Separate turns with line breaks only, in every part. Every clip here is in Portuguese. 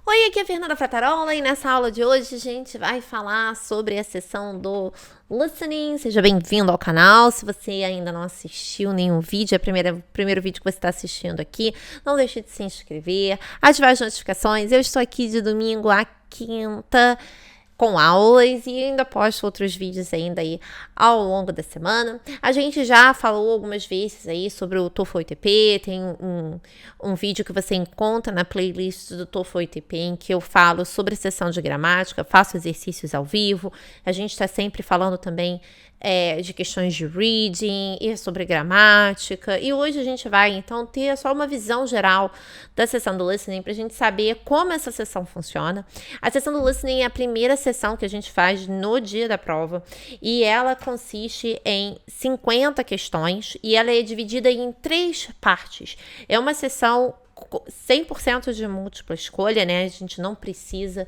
Oi, aqui é a Fernanda Fratarola e nessa aula de hoje a gente vai falar sobre a sessão do Listening. Seja bem-vindo ao canal. Se você ainda não assistiu nenhum vídeo, é o primeiro vídeo que você está assistindo aqui, não deixe de se inscrever, ativar as notificações. Eu estou aqui de domingo a quinta com aulas e ainda posto outros vídeos ainda aí ao longo da semana. A gente já falou algumas vezes aí sobre o TOEFL OITP, tem um vídeo que você encontra na playlist do TOEFL OITP em que eu falo sobre a sessão de gramática, faço exercícios ao vivo. A gente está sempre falando também de questões de reading e sobre gramática. E hoje a gente vai, então, ter só uma visão geral da sessão do listening para a gente saber como essa sessão funciona. A sessão do listening é a primeira sessão que a gente faz no dia da prova e ela consiste em 50 questões e ela é dividida em 3 partes. É uma sessão 100% de múltipla escolha, né? A gente não precisa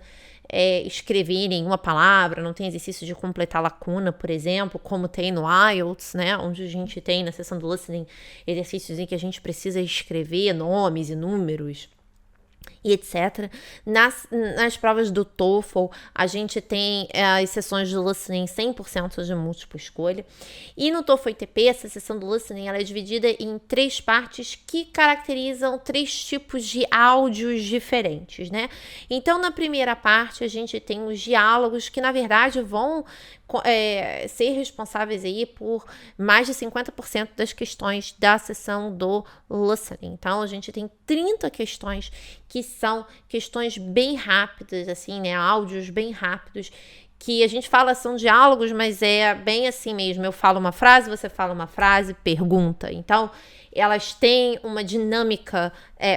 escrever nenhuma palavra, não tem exercício de completar lacuna, por exemplo, como tem no IELTS, né, onde a gente tem na seção do listening exercícios em que a gente precisa escrever nomes e números e etc. Nas provas do TOEFL, a gente tem as sessões de listening 100% de múltipla escolha. E no TOEFL OITP, essa sessão do listening ela é dividida em 3 partes que caracterizam 3 tipos de áudios diferentes, né? Então, na primeira parte, a gente tem os diálogos que, na verdade, vão ser responsáveis aí por mais de 50% das questões da sessão do listening. Então, a gente tem 30 questões que são questões bem rápidas, assim, né? Áudios bem rápidos, que a gente fala são diálogos, mas é bem assim mesmo. Eu falo uma frase, você fala uma frase, pergunta. Então, elas têm uma dinâmica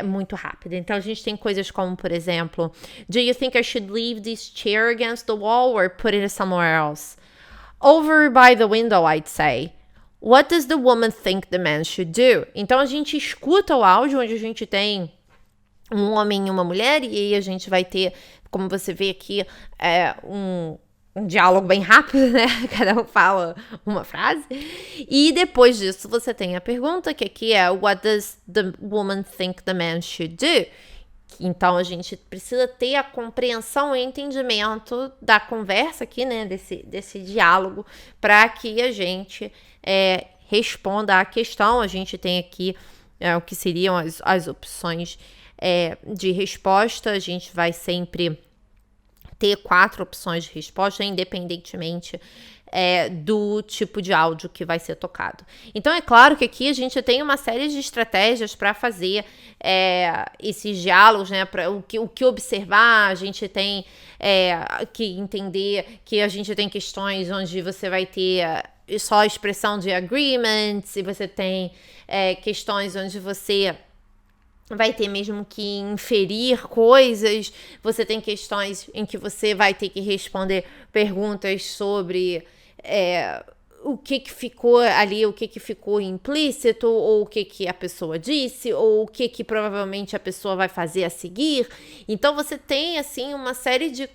muito rápida. Então, a gente tem coisas como, por exemplo, Do you think I should leave this chair against the wall or put it somewhere else? Over by the window, I'd say. What does the woman think the man should do? Então, a gente escuta o áudio onde a gente tem um homem e uma mulher, e aí a gente vai ter, como você vê aqui, um diálogo bem rápido, né? Cada um fala uma frase. E depois disso, você tem a pergunta, que aqui é What does the woman think the man should do? Então, a gente precisa ter a compreensão e entendimento da conversa aqui, né? Desse diálogo, para que a gente responda à questão. A gente tem aqui o que seriam as opções de resposta. A gente vai sempre ter 4 opções de resposta, independentemente do tipo de áudio que vai ser tocado. Então, é claro que aqui a gente tem uma série de estratégias para fazer esses diálogos, né? Para o que observar. A gente tem que entender que a gente tem questões onde você vai ter só a expressão de agreements, e você tem questões onde você vai ter mesmo que inferir coisas, você tem questões em que você vai ter que responder perguntas sobre o que ficou ali, o que ficou implícito, ou o que a pessoa disse, ou o que provavelmente a pessoa vai fazer a seguir. Então, você tem, assim, uma série de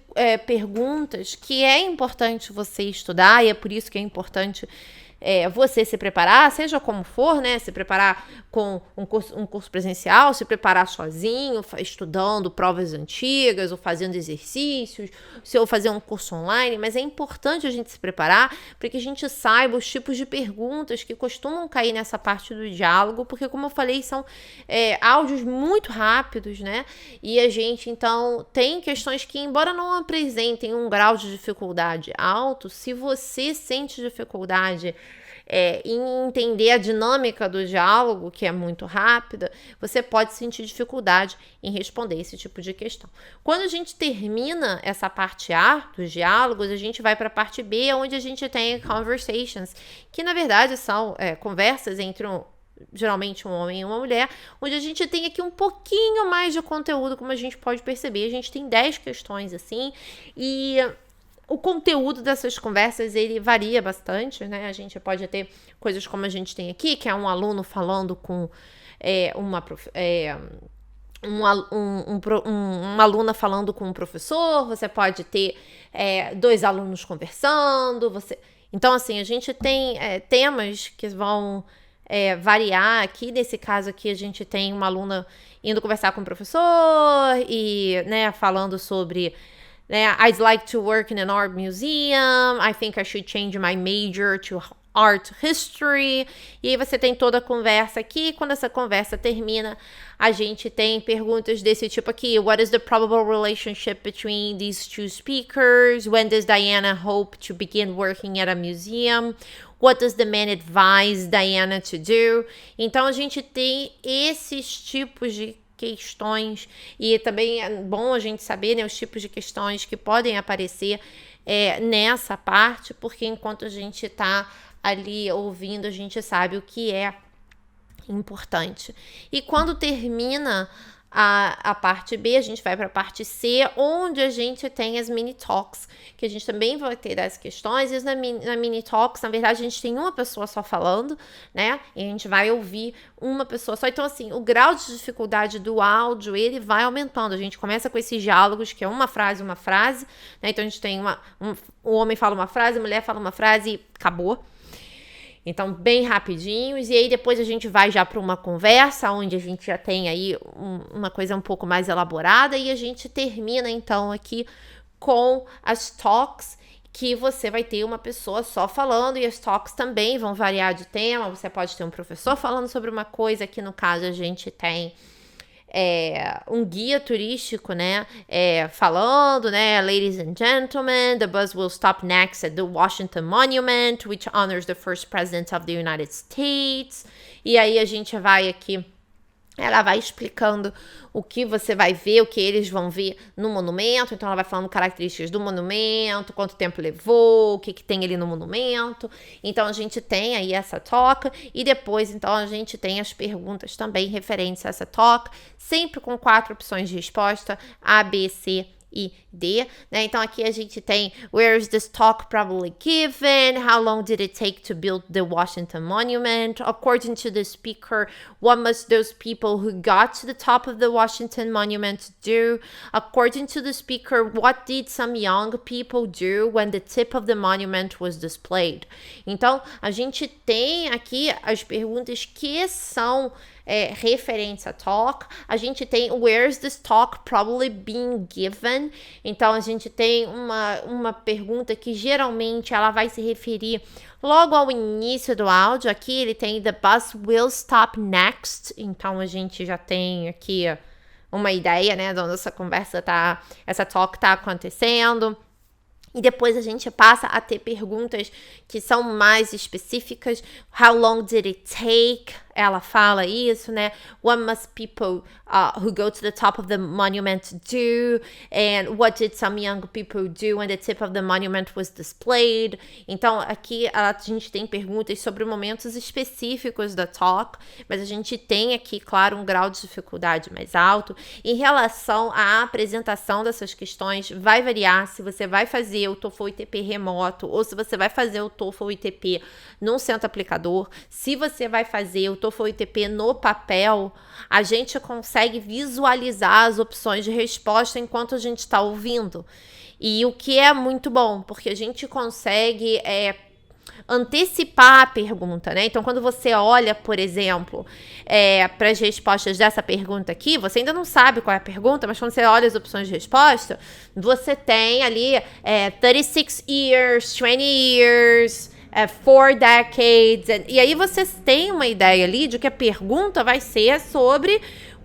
perguntas que é importante você estudar, e é por isso que é importante você se preparar, seja como for, né? Se preparar com um curso presencial, se preparar sozinho, estudando provas antigas, ou fazendo exercícios, ou fazer um curso online, mas é importante a gente se preparar para que a gente saiba os tipos de perguntas que costumam cair nessa parte do diálogo, porque, como eu falei, são áudios muito rápidos, né? E a gente, então, tem questões que, embora não apresentem um grau de dificuldade alto, se você sente dificuldade em entender a dinâmica do diálogo, que é muito rápida, você pode sentir dificuldade em responder esse tipo de questão. Quando a gente termina essa parte A dos diálogos, a gente vai para a parte B, onde a gente tem conversations, que na verdade são conversas entre geralmente um homem e uma mulher, onde a gente tem aqui um pouquinho mais de conteúdo, como a gente pode perceber. A gente tem 10 questões assim, e o conteúdo dessas conversas, ele varia bastante, né? A gente pode ter coisas como a gente tem aqui, que é um aluno falando com uma aluna falando com um professor. Você pode ter 2 alunos conversando. Então, assim, a gente tem temas que vão variar aqui. Nesse caso aqui, a gente tem uma aluna indo conversar com o professor e, né, falando sobre, né, I'd like to work in an art museum, I think I should change my major to art history. E aí você tem toda a conversa aqui. Quando essa conversa termina, a gente tem perguntas desse tipo aqui. What is the probable relationship between these two speakers? When does Diana hope to begin working at a museum? What does the man advise Diana to do? Então, a gente tem esses tipos de questões. E também é bom a gente saber, né, os tipos de questões que podem aparecer nessa parte, porque enquanto a gente está ali ouvindo, a gente sabe o que é importante. E quando termina a parte B, a gente vai para a parte C, onde a gente tem as mini talks, que a gente também vai ter as questões. E na mini talks, na verdade, a gente tem uma pessoa só falando, né? E a gente vai ouvir uma pessoa só. Então, assim, o grau de dificuldade do áudio, ele vai aumentando. A gente começa com esses diálogos, que é uma frase, né? Então, a gente tem o homem fala uma frase, a mulher fala uma frase e acabou. Então, bem rapidinhos, e aí depois a gente vai já para uma conversa, onde a gente já tem aí uma coisa um pouco mais elaborada, e a gente termina, então, aqui com as talks, que você vai ter uma pessoa só falando, e as talks também vão variar de tema. Você pode ter um professor falando sobre uma coisa, aqui no caso a gente tem um guia turístico, né, falando, né, ladies and gentlemen, the bus will stop next at the Washington Monument, which honors the first president of the United States. E aí a gente vai aqui, ela vai explicando o que você vai ver, o que eles vão ver no monumento. Então, ela vai falando características do monumento, quanto tempo levou, o que tem ali no monumento. Então, a gente tem aí essa toca. E depois, então, a gente tem as perguntas também referentes a essa toca, sempre com 4 opções de resposta: A, B, C e D, né? Então aqui a gente tem where is this talk probably given, how long did it take to build the Washington Monument, according to the speaker, what must those people who got to the top of the Washington Monument do, according to the speaker, what did some young people do when the tip of the monument was displayed. Então a gente tem aqui as perguntas que são referentes a talk. A gente tem where's this talk probably being given. Então a gente tem uma pergunta que geralmente ela vai se referir logo ao início do áudio. Aqui ele tem the bus will stop next. Então a gente já tem aqui uma ideia, né, de onde essa talk tá acontecendo. E depois a gente passa a ter perguntas que são mais específicas. How long did it take? Ela fala isso, né? What must people who go to the top of the monument do? And what did some young people do when the tip of the monument was displayed? Então, aqui a gente tem perguntas sobre momentos específicos da talk, mas a gente tem aqui, claro, um grau de dificuldade mais alto. Em relação à apresentação dessas questões, vai variar se você vai fazer o TOEFL ITP remoto ou se você vai fazer o TOEFL ITP num centro aplicador. Se você vai fazer o TOEFL ITP no papel, a gente consegue visualizar as opções de resposta enquanto a gente está ouvindo. E o que é muito bom, porque a gente consegue antecipar a pergunta, né? Então, quando você olha, por exemplo, para as respostas dessa pergunta aqui, você ainda não sabe qual é a pergunta, mas quando você olha as opções de resposta, você tem ali 36 years, 20 years, 4 decades, e aí você tem uma ideia ali de que a pergunta vai ser sobre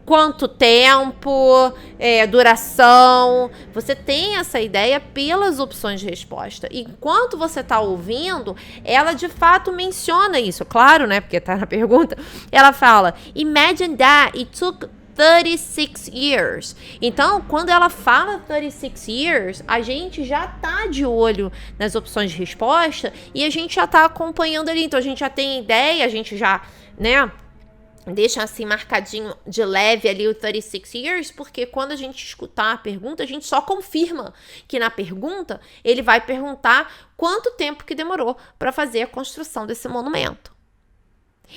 quanto tempo, duração. Você tem essa ideia pelas opções de resposta. Enquanto você está ouvindo, ela de fato menciona isso, claro, né? Porque tá na pergunta. Ela fala, imagine that it took 36 years. Então, quando ela fala 36 years, a gente já tá de olho nas opções de resposta e a gente já tá acompanhando ali. Então, a gente já tem ideia, a gente já, né, deixa assim marcadinho de leve ali o 36 years, porque quando a gente escutar a pergunta, a gente só confirma que na pergunta ele vai perguntar quanto tempo que demorou para fazer a construção desse monumento.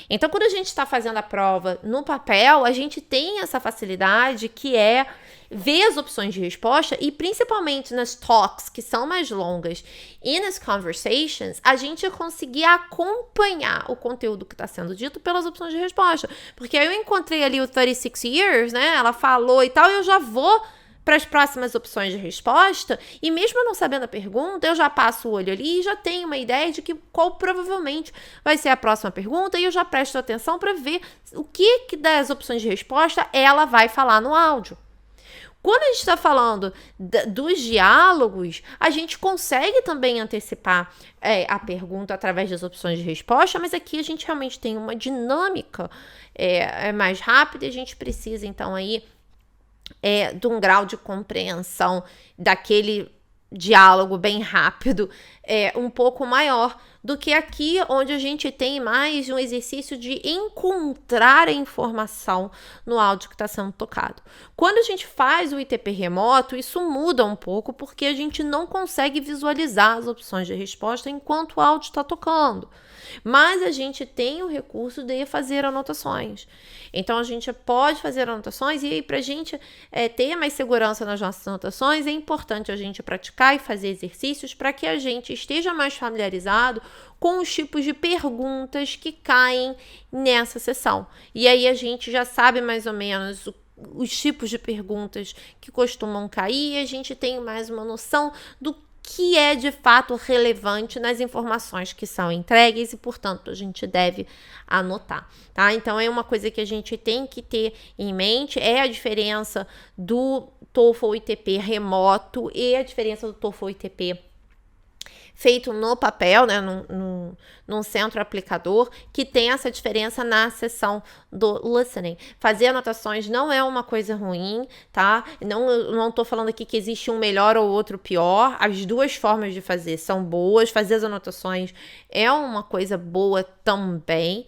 Então, quando a gente está fazendo a prova no papel, a gente tem essa facilidade que é ver as opções de resposta e principalmente nas talks, que são mais longas, e nas conversations, a gente conseguir acompanhar o conteúdo que está sendo dito pelas opções de resposta. Porque aí eu encontrei ali o 36 years, né? Ela falou e tal, e eu já vou para as próximas opções de resposta, e mesmo eu não sabendo a pergunta, eu já passo o olho ali e já tenho uma ideia de que qual provavelmente vai ser a próxima pergunta, e eu já presto atenção para ver o que das opções de resposta ela vai falar no áudio. Quando a gente está falando dos diálogos, a gente consegue também antecipar a pergunta através das opções de resposta, mas aqui a gente realmente tem uma dinâmica mais rápida, e a gente precisa então aí de um grau de compreensão daquele diálogo bem rápido um pouco maior do que aqui, onde a gente tem mais um exercício de encontrar a informação no áudio que está sendo tocado. Quando a gente faz o ITP remoto, isso muda um pouco, porque a gente não consegue visualizar as opções de resposta enquanto o áudio está tocando. Mas a gente tem o recurso de fazer anotações. Então, a gente pode fazer anotações, e aí, para a gente ter mais segurança nas nossas anotações, é importante a gente praticar e fazer exercícios para que a gente esteja mais familiarizado com os tipos de perguntas que caem nessa sessão. E aí, a gente já sabe mais ou menos os tipos de perguntas que costumam cair, e a gente tem mais uma noção do que é de fato relevante nas informações que são entregues, e, portanto, a gente deve anotar, tá? Então, é uma coisa que a gente tem que ter em mente, é a diferença do TOEFL ITP remoto e a diferença do TOEFL ITP feito no papel, né, num centro aplicador, que tem essa diferença na seção do listening. Fazer anotações não é uma coisa ruim, tá? Não tô falando aqui que existe um melhor ou outro pior. As duas formas de fazer são boas. Fazer as anotações é uma coisa boa também.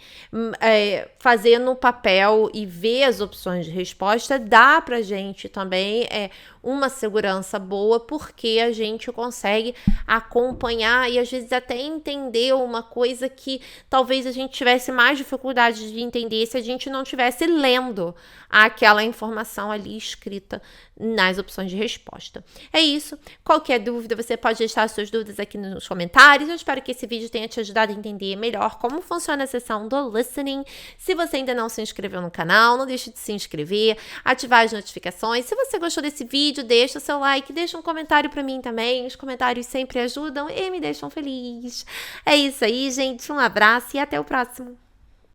Fazer no papel e ver as opções de resposta dá pra gente também uma segurança boa, porque a gente consegue acompanhar e às vezes até entender uma coisa que talvez a gente tivesse mais dificuldade de entender se a gente não estivesse lendo aquela informação ali escrita nas opções de resposta. É isso. Qualquer dúvida, você pode deixar suas dúvidas aqui nos comentários. Eu espero que esse vídeo tenha te ajudado a entender melhor como funciona a seção do listening. Se você ainda não se inscreveu no canal, não deixe de se inscrever, ativar as notificações. Se você gostou desse vídeo, deixa o seu like, deixa um comentário para mim também. Os comentários sempre ajudam e me deixam feliz. É isso aí, gente. Um abraço e até o próximo.